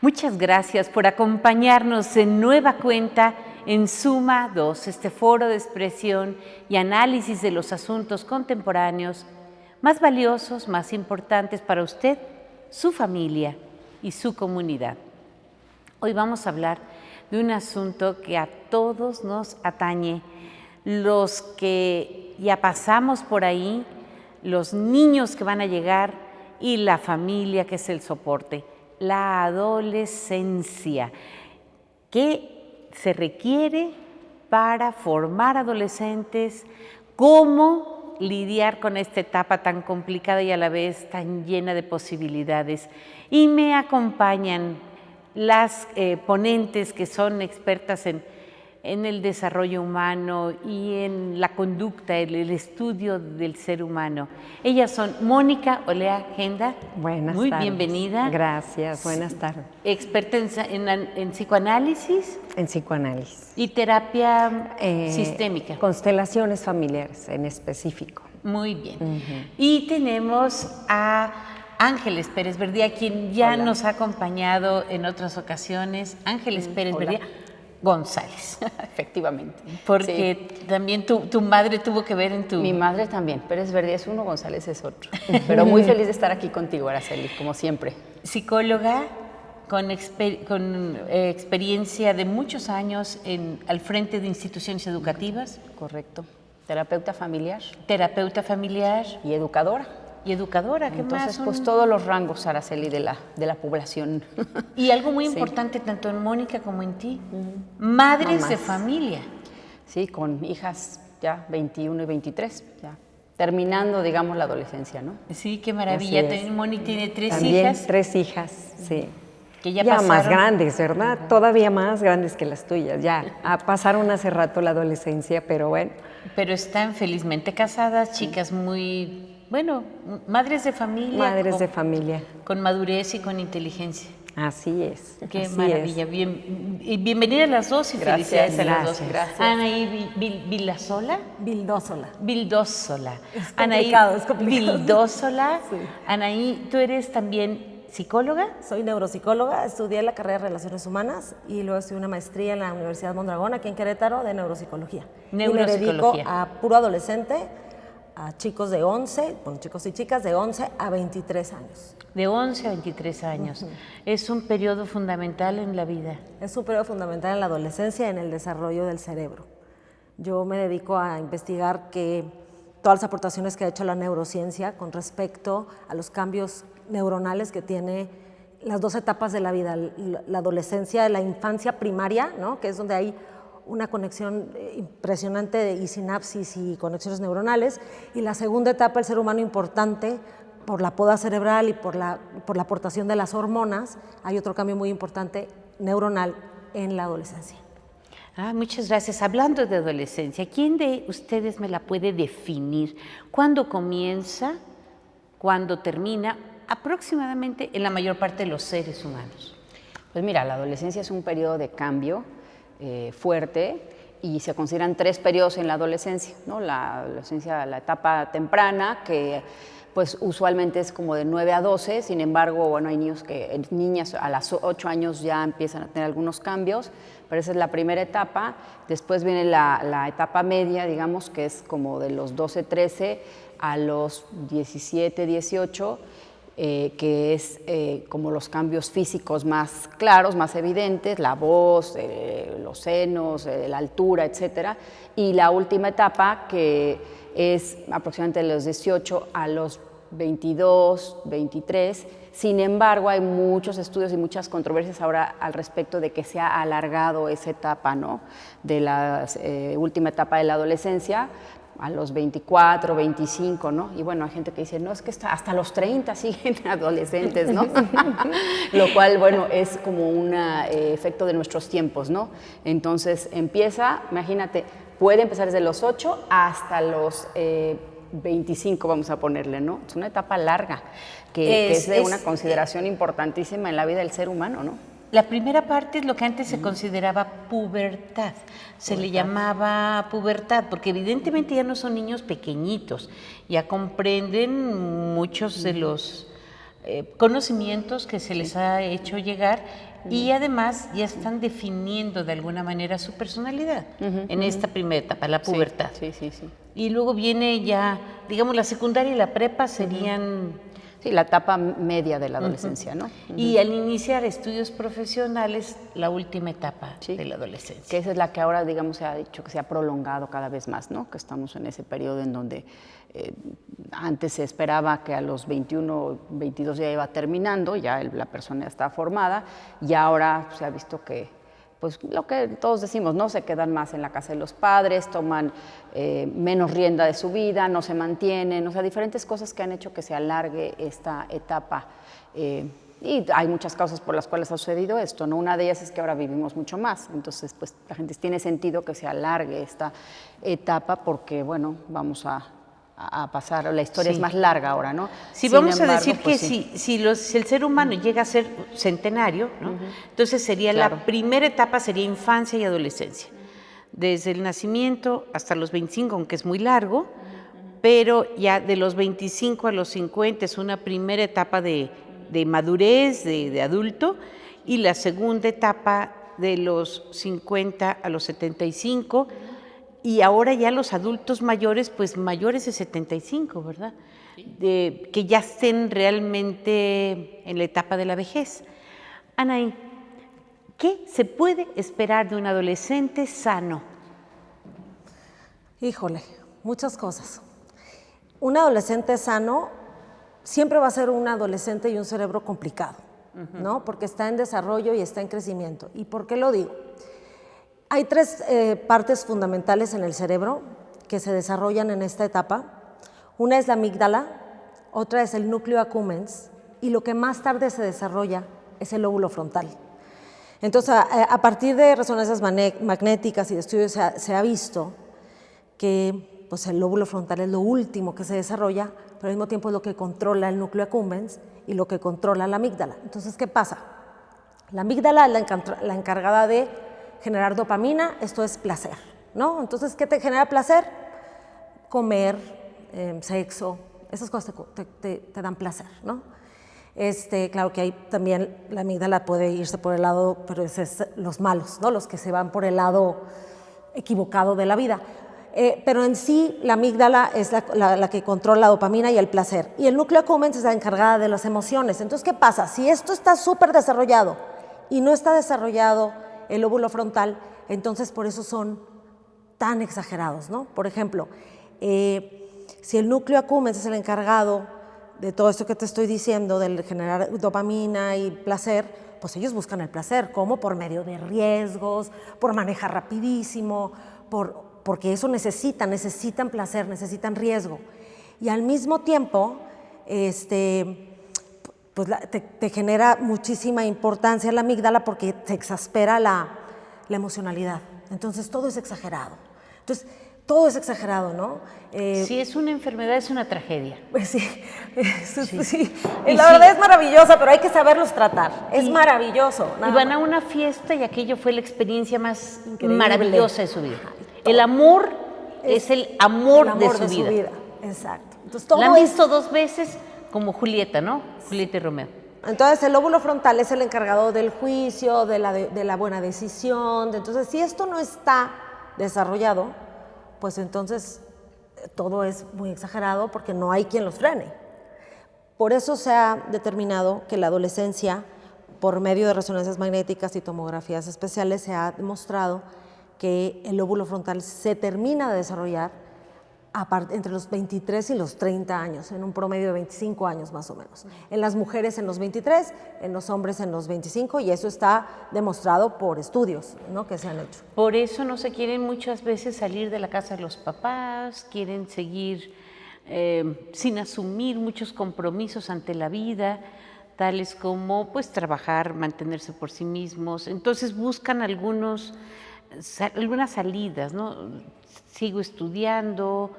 Muchas gracias por acompañarnos en nueva cuenta en Suma 2, este foro de expresión y análisis de los asuntos contemporáneos más valiosos, más importantes para usted, su familia y su comunidad. Hoy vamos a hablar de un asunto que a todos nos atañe, los que ya pasamos por ahí, los niños que van a llegar y la familia que es el soporte. La adolescencia, ¿qué se requiere para formar adolescentes? ¿Cómo lidiar con esta etapa tan complicada y a la vez tan llena de posibilidades? Y me acompañan las ponentes que son expertas en el desarrollo humano y en la conducta, el estudio del ser humano. Ellas son Mónica Olea Genda. Buenas muy tardes. Bienvenida. Gracias, buenas tardes. Experta en psicoanálisis. En psicoanálisis. Y terapia sistémica. Constelaciones familiares en específico. Muy bien. Y tenemos a Ángeles Pérez Verdía, quien ya nos ha acompañado en otras ocasiones. Ángeles Pérez Verdía González. Efectivamente. Porque también tu madre tuvo que ver en tu... Mi madre también. Pérez Verdía es uno, González es otro. Pero muy feliz de estar aquí contigo, Araceli, como siempre. Psicóloga con experiencia de muchos años al frente de instituciones educativas. Correcto. Terapeuta familiar. Terapeuta familiar. Y educadora. Y educadora, ¿qué más? Entonces, pues todos los rangos, Araceli, de la población. Y algo muy importante, tanto en Mónica como en ti, madres Mamás. de familia. Sí, con hijas ya 21 y 23, ya terminando, digamos, la adolescencia, ¿no? Sí, qué maravilla. Mónica tiene tres También hijas. 3 hijas, sí. Que ya más pasaron. grandes, ¿verdad? Todavía más grandes que las tuyas. Ya pasaron hace rato la adolescencia, pero bueno. Pero están felizmente casadas, chicas muy... Bueno, madres de familia. Madres de familia. Con madurez y con inteligencia. Así es. Qué así maravilla. es. Bienvenidas las dos y Gracias, felicidades a las dos. gracias. Anaí Vilasola. Vildósola. Vildósola. Es complicado. Vildósola. Sí. Anaí, tú eres también psicóloga. Soy neuropsicóloga, estudié la carrera de Relaciones Humanas y luego estudié una maestría en la Universidad Mondragón, aquí en Querétaro, de neuropsicología. Y me dedico a puro adolescente, a chicos de 11, bueno, chicos y chicas de 11 a 23 años. De 11 a 23 años. Es un periodo fundamental en la vida. Es un periodo fundamental en la adolescencia y en el desarrollo del cerebro. Yo me dedico a investigar todas las aportaciones que ha hecho la neurociencia con respecto a los cambios neuronales que tiene las dos etapas de la vida, la adolescencia, la infancia primaria, ¿no? Que es donde hay una conexión impresionante y sinapsis y conexiones neuronales, y la segunda etapa, el ser humano importante, por la poda cerebral y por la aportación de las hormonas, hay otro cambio muy importante neuronal en la adolescencia. Muchas gracias. Hablando de adolescencia, ¿quién de ustedes me la puede definir? ¿Cuándo comienza? ¿Cuándo termina? Aproximadamente en la mayor parte de los seres humanos. Pues mira, la adolescencia es un periodo de cambio fuerte y se consideran 3 periodos en la adolescencia, ¿no? La adolescencia, la etapa temprana, que pues usualmente es como de 9 a 12, sin embargo, bueno, hay niñas a los 8 años ya empiezan a tener algunos cambios, pero esa es la primera etapa. Después viene la etapa media, digamos, que es como de los 12, 13 a los 17, 18, que es como los cambios físicos más claros, más evidentes, la voz, los senos, la altura, etcétera. Y la última etapa, que es aproximadamente de los 18 a los 22, 23. Sin embargo, hay muchos estudios y muchas controversias ahora al respecto de que se ha alargado esa etapa, ¿no? De la última etapa de la adolescencia a los 24, 25, ¿no? Y bueno, hay gente que dice, no, es que hasta los 30 siguen adolescentes, ¿no? Lo cual, bueno, es como un efecto de nuestros tiempos, ¿no? Entonces empieza, imagínate, puede empezar desde los 8 hasta los 25, vamos a ponerle, ¿no? Es una etapa larga, que es de una consideración importantísima en la vida del ser humano, ¿no? La primera parte es lo que antes se consideraba pubertad. Se le llamaba pubertad porque evidentemente ya no son niños pequeñitos, ya comprenden muchos de los conocimientos que se les ha hecho llegar y además ya están definiendo de alguna manera su personalidad en esta primera etapa, la pubertad. Sí, sí, sí. Y luego viene ya, digamos, la secundaria y la prepa serían... Sí, la etapa media de la adolescencia, ¿no? Y al iniciar estudios profesionales, la última etapa de la adolescencia. Que esa es la que ahora, digamos, se ha dicho que se ha prolongado cada vez más, ¿no? Que estamos en ese periodo en donde antes se esperaba que a los 21, 22 ya iba terminando, ya la persona ya está formada, y ahora se ha visto que, pues lo que todos decimos, ¿no? Se quedan más en la casa de los padres, toman menos rienda de su vida, no se mantienen, o sea, diferentes cosas que han hecho que se alargue esta etapa. Y hay muchas causas por las cuales ha sucedido esto, ¿no? Una de ellas es que ahora vivimos mucho más, entonces pues la gente tiene sentido que se alargue esta etapa porque, bueno, vamos a pasar, la historia es más larga ahora, ¿no? Sí, Sin vamos embargo, a decir pues, que sí. si el ser humano llega a ser centenario, ¿no? Entonces sería la primera etapa sería infancia y adolescencia, desde el nacimiento hasta los 25, aunque es muy largo, pero ya de los 25 a los 50 es una primera etapa de madurez, de adulto, y la segunda etapa de los 50 a los 75, y ahora ya los adultos mayores, pues mayores de 75, ¿verdad? Que ya estén realmente en la etapa de la vejez. Anaí, ¿qué se puede esperar de un adolescente sano? Híjole, muchas cosas. Un adolescente sano siempre va a ser un adolescente y un cerebro complicado, ¿no? Porque está en desarrollo y está en crecimiento. ¿Y por qué lo digo? Hay tres partes fundamentales en el cerebro que se desarrollan en esta etapa. Una es la amígdala, otra es el núcleo accumbens y lo que más tarde se desarrolla es el lóbulo frontal. Entonces, a partir de resonancias magnéticas y de estudios se ha visto que pues, el lóbulo frontal es lo último que se desarrolla, pero al mismo tiempo es lo que controla el núcleo accumbens y lo que controla la amígdala. Entonces, ¿qué pasa? La amígdala es la encargada de generar dopamina, esto es placer, ¿no? Entonces, ¿qué te genera placer? Comer, sexo, esas cosas te dan placer, ¿no? Claro que hay también, la amígdala puede irse por el lado, pero esos es los malos, ¿no? Los que se van por el lado equivocado de la vida. Pero en sí, la amígdala es la que controla la dopamina y el placer. Y el núcleo accumbens es la encargada de las emociones. Entonces, ¿qué pasa? Si esto está súper desarrollado y no está desarrollado el lóbulo frontal, entonces por eso son tan exagerados, ¿no? Por ejemplo, si el núcleo accumbens es el encargado de todo esto que te estoy diciendo, de generar dopamina y placer, pues ellos buscan el placer, ¿cómo? Por medio de riesgos, por manejar rapidísimo, porque eso necesitan placer, necesitan riesgo. Y al mismo tiempo, pues te genera muchísima importancia la amígdala porque te exaspera la emocionalidad. Entonces, todo es exagerado. Entonces, todo es exagerado, ¿no? Si es una enfermedad, es una tragedia. Pues sí, sí. La verdad es maravillosa, pero hay que saberlos tratar. Es maravilloso. Y van a una fiesta y aquello fue la experiencia más maravillosa de su vida. El amor es el amor de su vida. Exacto. Entonces, todo la han visto dos veces como Julieta, ¿no? Julieta y Romeo. Entonces, el lóbulo frontal es el encargado del juicio, de la buena decisión. Entonces, si esto no está desarrollado, pues entonces todo es muy exagerado porque no hay quien los frene. Por eso se ha determinado que la adolescencia, por medio de resonancias magnéticas y tomografías especiales, se ha demostrado que el lóbulo frontal se termina de desarrollar entre los 23 y los 30 años, en un promedio de 25 años más o menos. En las mujeres en los 23, en los hombres en los 25, y eso está demostrado por estudios, ¿no?, que se han hecho. Por eso no se quieren muchas veces salir de la casa de los papás, quieren seguir sin asumir muchos compromisos ante la vida, tales como pues trabajar, mantenerse por sí mismos. Entonces buscan algunas salidas, ¿no? Sigo estudiando,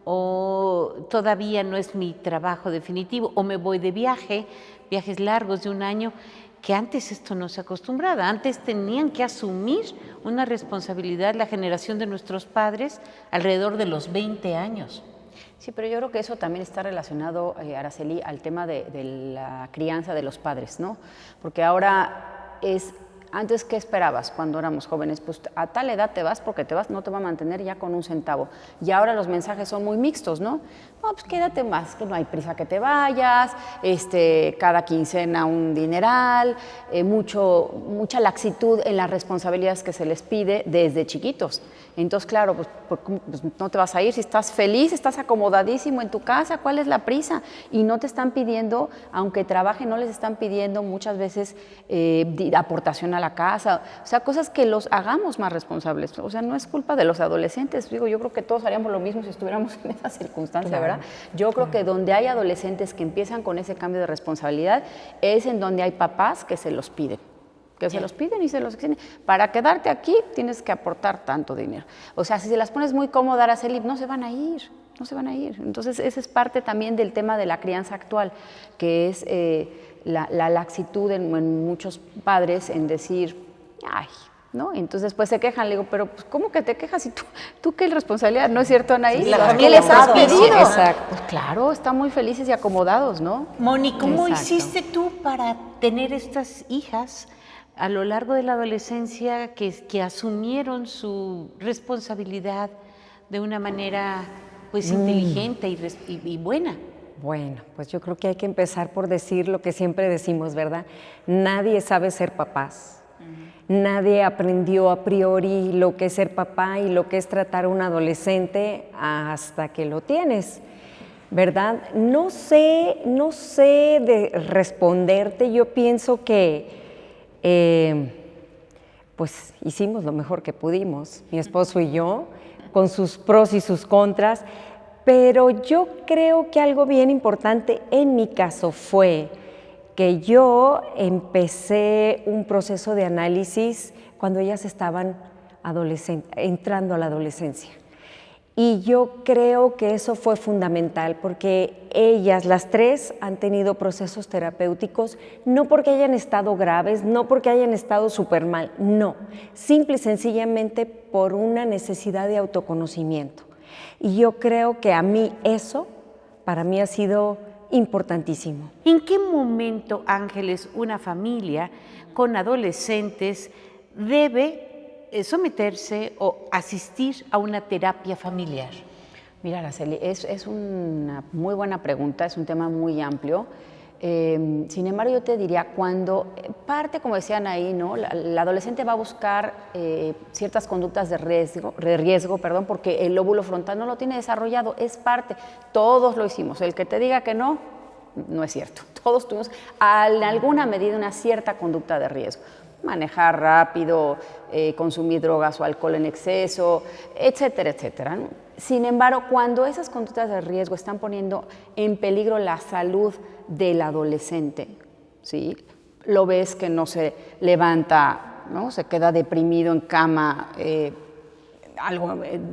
o todavía no es mi trabajo definitivo, o me voy de viajes largos de un año, que antes esto no se acostumbraba. Antes tenían que asumir una responsabilidad la generación de nuestros padres alrededor de los 20 años. Sí, pero yo creo que eso también está relacionado, Araceli, al tema de la crianza de los padres, ¿no? Porque ahora es, antes, ¿qué esperabas cuando éramos jóvenes? Pues a tal edad te vas porque te vas, no te va a mantener ya con un centavo. Y ahora los mensajes son muy mixtos, ¿no? No, pues quédate más, que no hay prisa que te vayas, cada quincena un dineral, mucha laxitud en las responsabilidades que se les pide desde chiquitos. Entonces, claro, pues no te vas a ir si estás feliz, estás acomodadísimo en tu casa, ¿cuál es la prisa? Y no te están pidiendo, aunque trabajen, no les están pidiendo muchas veces aportación a la casa, o sea, cosas que los hagamos más responsables. O sea, no es culpa de los adolescentes, digo, yo creo que todos haríamos lo mismo si estuviéramos en esa circunstancia, claro, ¿verdad? Yo creo que donde hay adolescentes que empiezan con ese cambio de responsabilidad es en donde hay papás que se los piden. Que se los piden y se los exigen. Para quedarte aquí tienes que aportar tanto dinero. O sea, si se las pones muy cómoda, Araceli, no se van a ir, no se van a ir. Entonces, esa es parte también del tema de la crianza actual, que es la laxitud en muchos padres en decir, ay, ¿no? Entonces después se quejan, le digo, pero pues, ¿cómo que te quejas? ¿Y tú qué responsabilidad? ¿No es cierto, Anaí? Sí, ¿Qué les has pedido? Exacto. Pues claro, están muy felices y acomodados, ¿no? Moni, ¿cómo Exacto. hiciste tú para tener estas hijas a lo largo de la adolescencia que asumieron su responsabilidad de una manera pues inteligente y buena? Bueno, pues yo creo que hay que empezar por decir lo que siempre decimos, ¿verdad? Nadie sabe ser papás. Nadie aprendió a priori lo que es ser papá y lo que es tratar a un adolescente hasta que lo tienes, ¿verdad? No sé de responderte. Yo pienso que pues hicimos lo mejor que pudimos, mi esposo y yo, con sus pros y sus contras, pero yo creo que algo bien importante en mi caso fue que yo empecé un proceso de análisis cuando ellas estaban entrando a la adolescencia. Y yo creo que eso fue fundamental porque ellas, las tres, han tenido procesos terapéuticos, no porque hayan estado graves, no porque hayan estado súper mal, no, simple y sencillamente por una necesidad de autoconocimiento. Y yo creo que a mí eso, para mí ha sido importantísimo. ¿En qué momento, Ángeles, una familia con adolescentes debe someterse o asistir a una terapia familiar? Mira, Araceli, es una muy buena pregunta, es un tema muy amplio. Sin embargo, yo te diría, cuando parte, como decían ahí, ¿no? La adolescente va a buscar ciertas conductas de riesgo, porque el lóbulo frontal no lo tiene desarrollado, es parte, todos lo hicimos. El que te diga que no, no es cierto. Todos tuvimos en alguna medida una cierta conducta de riesgo. Manejar rápido, consumir drogas o alcohol en exceso, etcétera, etcétera, ¿no? Sin embargo, cuando esas conductas de riesgo están poniendo en peligro la salud del adolescente, ¿sí? Lo ves que no se levanta, ¿no? Se queda deprimido en cama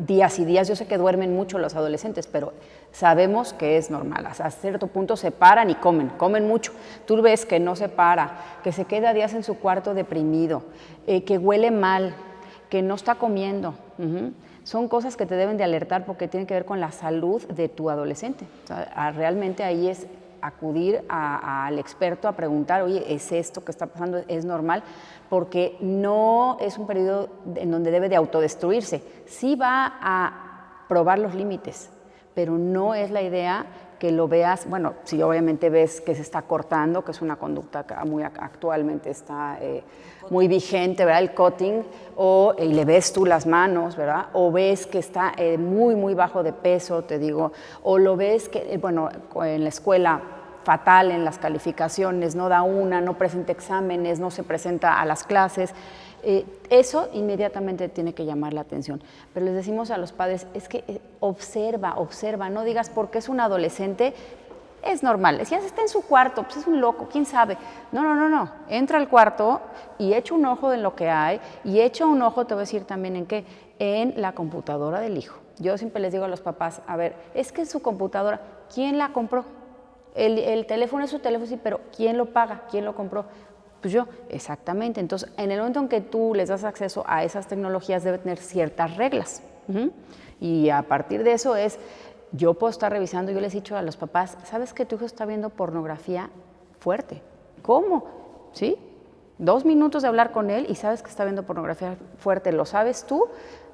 días y días. Yo sé que duermen mucho los adolescentes, pero sabemos que es normal. Hasta cierto punto se paran y comen mucho. Tú ves que no se para, que se queda días en su cuarto deprimido, que huele mal, que no está comiendo. Son cosas que te deben de alertar porque tienen que ver con la salud de tu adolescente. O sea, realmente ahí es acudir al experto a preguntar, oye, ¿es esto que está pasando? ¿Es normal? Porque no es un periodo en donde debe de autodestruirse. Sí va a probar los límites, pero no es la idea que lo veas, bueno, si obviamente ves que se está cortando, que es una conducta que muy actualmente está muy vigente, ¿verdad? El cutting, y le ves tú las manos, ¿verdad? O ves que está muy, muy bajo de peso, te digo, o lo ves que, bueno, en la escuela fatal en las calificaciones, no da no presenta exámenes, no se presenta a las clases. Eso inmediatamente tiene que llamar la atención. Pero les decimos a los padres, es que observa, no digas porque es un adolescente, es normal. Si ya está en su cuarto, pues es un loco, quién sabe. No. Entra al cuarto y echa un ojo en lo que hay y echa un ojo, te voy a decir también en qué, en la computadora del hijo. Yo siempre les digo a los papás, a ver, es que su computadora, ¿quién la compró? El teléfono es su teléfono, sí, pero ¿quién lo paga? ¿Quién lo compró? Pues yo, exactamente. Entonces, en el momento en que tú les das acceso a esas tecnologías, debe tener ciertas reglas. Y a partir de eso yo puedo estar revisando, yo les he dicho a los papás, ¿sabes que tu hijo está viendo pornografía fuerte? ¿Cómo? ¿Sí? 2 minutos de hablar con él y sabes que está viendo pornografía fuerte, ¿lo sabes tú?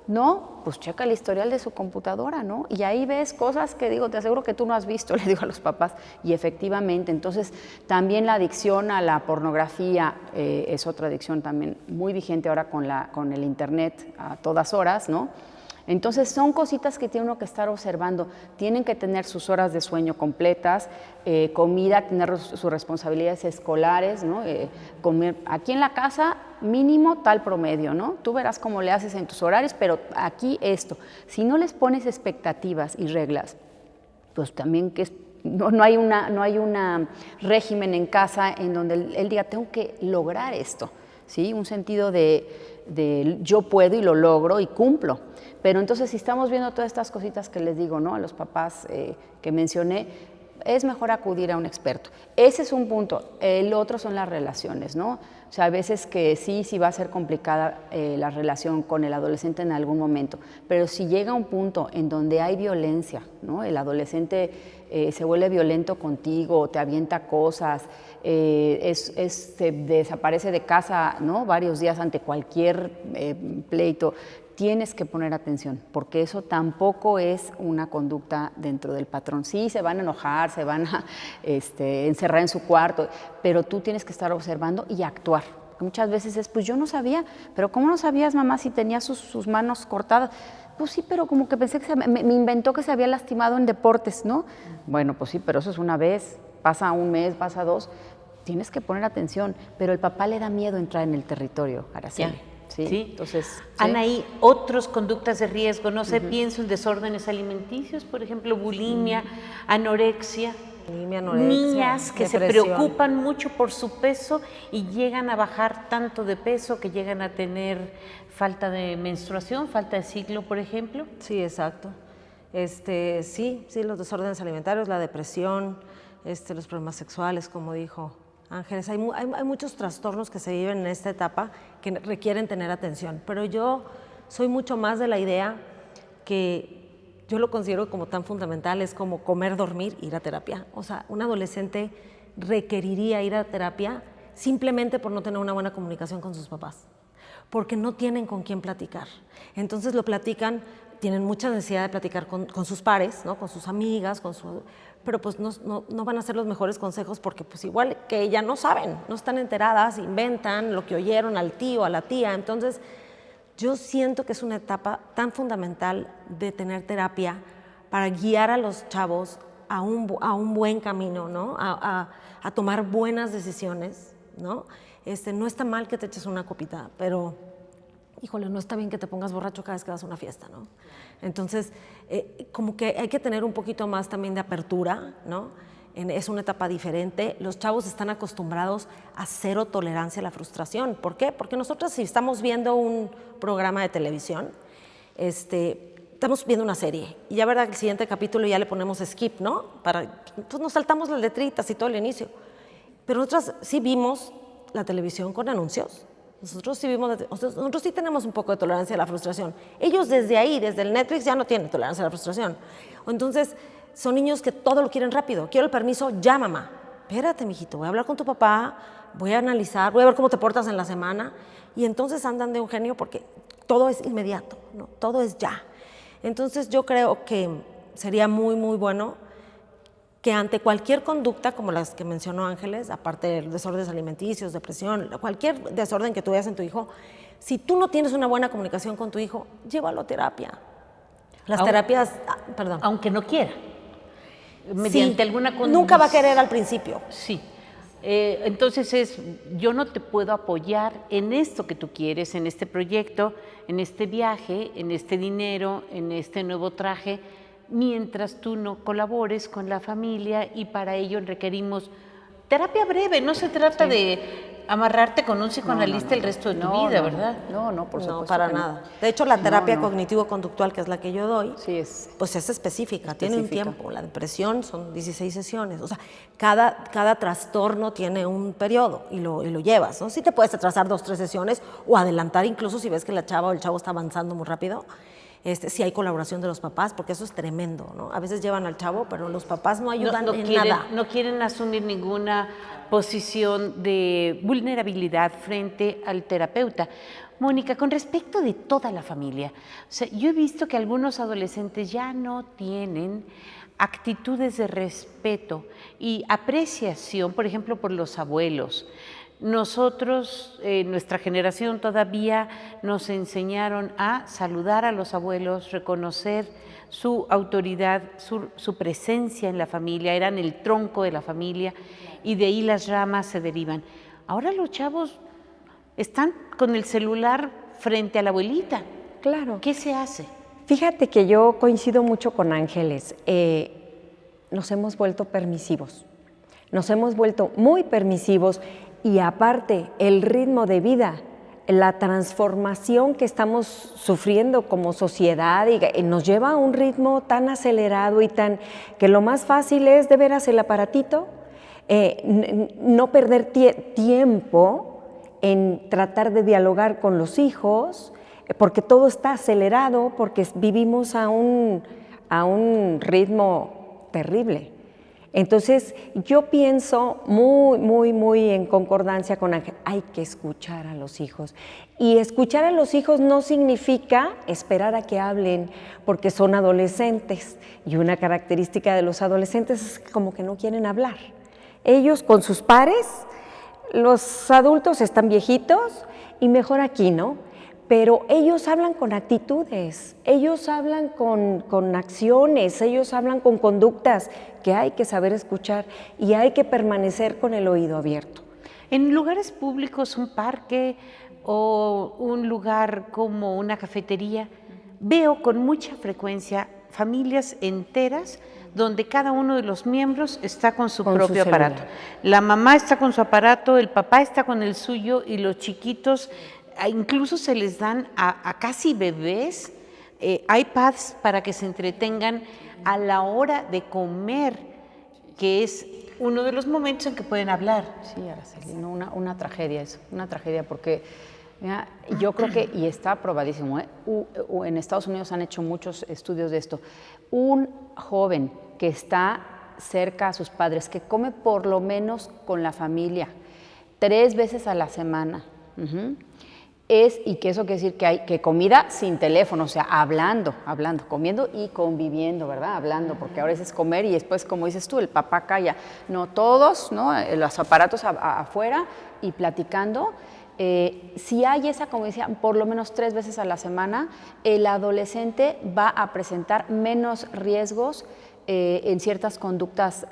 No, pues checa el historial de su computadora, ¿no? Y ahí ves cosas que digo, te aseguro que tú no has visto, le digo a los papás. Y efectivamente, entonces también la adicción a la pornografía es otra adicción también muy vigente ahora con el internet a todas horas, ¿no? Entonces son cositas que tiene uno que estar observando. Tienen que tener sus horas de sueño completas, comida, tener sus responsabilidades escolares, ¿no? Comer aquí en la casa mínimo tal promedio, ¿no? Tú verás cómo le haces en tus horarios, pero aquí esto. Si no les pones expectativas y reglas, pues también que no hay un régimen en casa en donde él diga, tengo que lograr esto, ¿sí? Un sentido de yo puedo y lo logro y cumplo. Pero entonces si estamos viendo todas estas cositas que les digo, ¿no? A los papás que mencioné, es mejor acudir a un experto. Ese es un punto. El otro son las relaciones, ¿no? O sea, a veces que sí va a ser complicada la relación con el adolescente en algún momento, pero si llega un punto en donde hay violencia, ¿no? El adolescente se vuelve violento contigo, te avienta cosas, se desaparece de casa, ¿no? Varios días ante cualquier pleito, tienes que poner atención, porque eso tampoco es una conducta dentro del patrón. Sí, se van a enojar, se van a encerrar en su cuarto, pero tú tienes que estar observando y actuar. Muchas veces es, pues yo no sabía, pero ¿cómo no sabías, mamá, si tenía sus manos cortadas? Pues sí, pero como que pensé que me inventó que se había lastimado en deportes, ¿no? Bueno, pues sí, pero eso es una vez, pasa un mes, pasa 2, tienes que poner atención, pero el papá le da miedo entrar en el territorio, Araceli. Sí. Entonces, Anaí, otras conductas de riesgo, no sé, pienso en desórdenes alimenticios, por ejemplo, bulimia, anorexia. Niñas que se preocupan mucho por su peso y llegan a bajar tanto de peso que llegan a tener falta de menstruación, falta de ciclo, por ejemplo. Sí, exacto. Sí, los desórdenes alimentarios, la depresión, los problemas sexuales, como dijo Ángeles. Hay muchos trastornos que se viven en esta etapa que requieren tener atención, pero yo soy mucho más de la idea que yo lo considero como tan fundamental, es como comer, dormir, ir a terapia. O sea, un adolescente requeriría ir a terapia simplemente por no tener una buena comunicación con sus papás, porque no tienen con quién platicar. Entonces lo platican, tienen mucha necesidad de platicar con sus pares, ¿no? Con sus amigas, pero pues no van a ser los mejores consejos porque pues igual que ella no saben, no están enteradas, inventan lo que oyeron al tío, a la tía. Entonces yo siento que es una etapa tan fundamental de tener terapia para guiar a los chavos a un buen camino, ¿no? A tomar buenas decisiones, ¿no? No está mal que te eches una copita, pero híjole, no está bien que te pongas borracho cada vez que vas a una fiesta, ¿no? Entonces, como que hay que tener un poquito más también de apertura, ¿no? Es una etapa diferente. Los chavos están acostumbrados a cero tolerancia a la frustración. ¿Por qué? Porque nosotros si estamos viendo un programa de televisión, estamos viendo una serie y ya verdad el siguiente capítulo ya le ponemos skip, ¿no? Entonces nos saltamos las letritas y todo el inicio. Pero nosotros sí vimos la televisión con anuncios. Nosotros sí tenemos un poco de tolerancia a la frustración. Ellos desde ahí, desde el Netflix, ya no tienen tolerancia a la frustración. Entonces, son niños que todo lo quieren rápido. Quiero el permiso, ya, mamá. Espérate, mijito, voy a hablar con tu papá, voy a analizar, voy a ver cómo te portas en la semana. Y entonces andan de un genio porque todo es inmediato, ¿no? Todo es ya. Entonces, yo creo que sería muy, muy bueno que ante cualquier conducta, como las que mencionó Ángeles, aparte de desórdenes alimenticios, depresión, cualquier desorden que tú veas en tu hijo, si tú no tienes una buena comunicación con tu hijo, llévalo a terapia. Las terapias, perdón. Aunque no quiera, mediante alguna condición. Nunca va a querer al principio. Sí. Entonces yo no te puedo apoyar en esto que tú quieres, en este proyecto, en este viaje, en este dinero, en este nuevo traje, mientras tú no colabores con la familia y para ello requerimos terapia breve. No se trata de amarrarte con un psicoanalista el resto de tu vida, ¿verdad? No, por supuesto. No, para nada. De hecho, la terapia cognitivo-conductual, que es la que yo doy, pues es específica, tiene un tiempo. La depresión son 16 sesiones. O sea, cada trastorno tiene un periodo y lo llevas, ¿no? Sí te puedes atrasar 2 o 3 sesiones o adelantar incluso si ves que la chava o el chavo está avanzando muy rápido. si hay colaboración de los papás, porque eso es tremendo, ¿no? A veces llevan al chavo, pero los papás no ayudan no en quieren, nada. no quieren asumir ninguna posición de vulnerabilidad frente al terapeuta. Mónica, con respecto de toda la familia, o sea, yo he visto que algunos adolescentes ya no tienen actitudes de respeto y apreciación, por ejemplo, por los abuelos. Nosotros, nuestra generación todavía nos enseñaron a saludar a los abuelos, reconocer su autoridad, su presencia en la familia, eran el tronco de la familia y de ahí las ramas se derivan. Ahora los chavos están con el celular frente a la abuelita. Claro. ¿Qué se hace? Fíjate que yo coincido mucho con Ángeles. Nos hemos vuelto permisivos. Nos hemos vuelto muy permisivos y aparte el ritmo de vida, la transformación que estamos sufriendo como sociedad y nos lleva a un ritmo tan acelerado y tan que lo más fácil es de veras el aparatito, no perder tiempo en tratar de dialogar con los hijos, porque todo está acelerado, porque vivimos a un ritmo terrible. Entonces, yo pienso muy en concordancia con Ángel, hay que escuchar a los hijos. Y escuchar a los hijos no significa esperar a que hablen, porque son adolescentes. Y una característica de los adolescentes es que como que no quieren hablar. Ellos con sus pares, los adultos están viejitos y mejor aquí, ¿no? Pero ellos hablan con actitudes, ellos hablan con acciones, ellos hablan con conductas que hay que saber escuchar y hay que permanecer con el oído abierto. En lugares públicos, un parque o un lugar como una cafetería, veo con mucha frecuencia familias enteras donde cada uno de los miembros está con su propio aparato. La mamá está con su aparato, el papá está con el suyo y los chiquitos incluso se les dan a casi bebés iPads para que se entretengan a la hora de comer, que es uno de los momentos en que pueden hablar. Sí, Araceli, no, una tragedia eso, una tragedia porque mira, yo creo que, y está probadísimo, en Estados Unidos han hecho muchos estudios de esto, un joven que está cerca a sus padres, que come por lo menos con la familia 3 veces a la semana, y que eso quiere decir que hay que comida sin teléfono, o sea, hablando, comiendo y conviviendo, ¿verdad? Hablando, porque ahora es comer y después, como dices tú, el papá calla. No todos, ¿no? Los aparatos afuera y platicando. Si hay esa convivencia por lo menos 3 veces a la semana, el adolescente va a presentar menos riesgos en ciertas conductas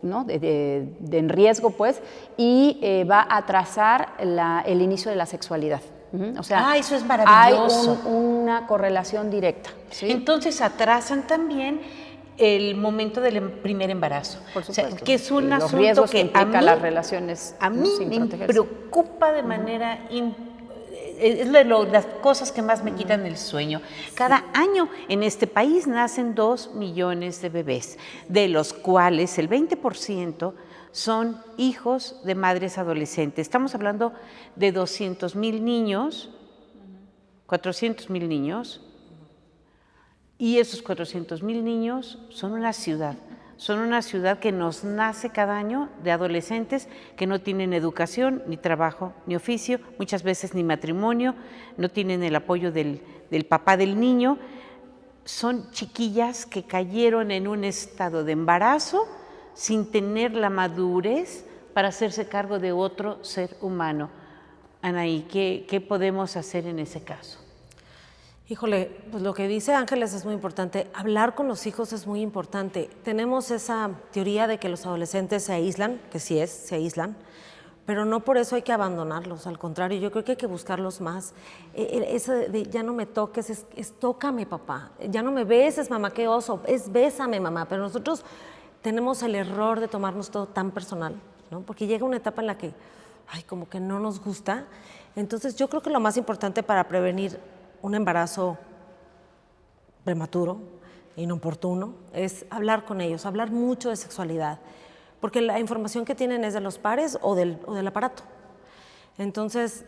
¿no? en riesgo, pues, y va a atrasar el inicio de la sexualidad. O sea, eso es maravilloso. Hay una correlación directa. ¿Sí? Entonces atrasan también el momento del primer embarazo. Por supuesto. O sea, que es un los asunto riesgos que las relaciones a mí sin me protegerse. preocupa de manera es de las cosas que más me quitan el sueño. Cada año en este país nacen 2 millones de bebés, de los cuales el 20% son hijos de madres adolescentes. Estamos hablando de 200,000 niños, 400,000 niños, y esos 400,000 niños son una ciudad. Son una ciudad que nos nace cada año de adolescentes que no tienen educación, ni trabajo, ni oficio, muchas veces ni matrimonio, no tienen el apoyo del papá del niño. Son chiquillas que cayeron en un estado de embarazo sin tener la madurez para hacerse cargo de otro ser humano. Anaí, ¿qué podemos hacer en ese caso? Híjole, pues lo que dice Ángeles es muy importante. Hablar con los hijos es muy importante. Tenemos esa teoría de que los adolescentes se aíslan, que sí se aíslan, pero no por eso hay que abandonarlos. Al contrario, yo creo que hay que buscarlos más. Eso de ya no me toques, es tócame, papá. Ya no me beses, mamá, qué oso. Es bésame, mamá. Pero nosotros tenemos el error de tomarnos todo tan personal, ¿no? Porque llega una etapa en la que, como que no nos gusta. Entonces, yo creo que lo más importante para prevenir un embarazo prematuro, inoportuno, es hablar con ellos, hablar mucho de sexualidad, porque la información que tienen es de los pares o del aparato. Entonces,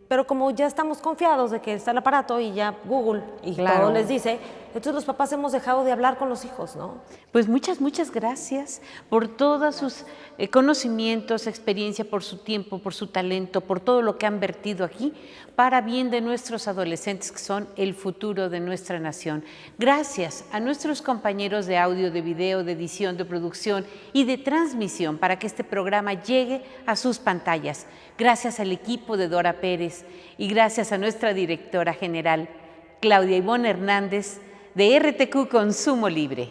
Pero como ya estamos confiados de que está el aparato y ya Google y Claro. todo les dice, entonces los papás hemos dejado de hablar con los hijos, ¿no? Pues muchas gracias por todos sus conocimientos, experiencia, por su tiempo, por su talento, por todo lo que han vertido aquí para bien de nuestros adolescentes que son el futuro de nuestra nación. Gracias a nuestros compañeros de audio, de video, de edición, de producción y de transmisión para que este programa llegue a sus pantallas. Gracias al equipo de Dora Pérez y gracias a nuestra directora general, Claudia Ivonne Hernández, de RTQ Consumo Libre.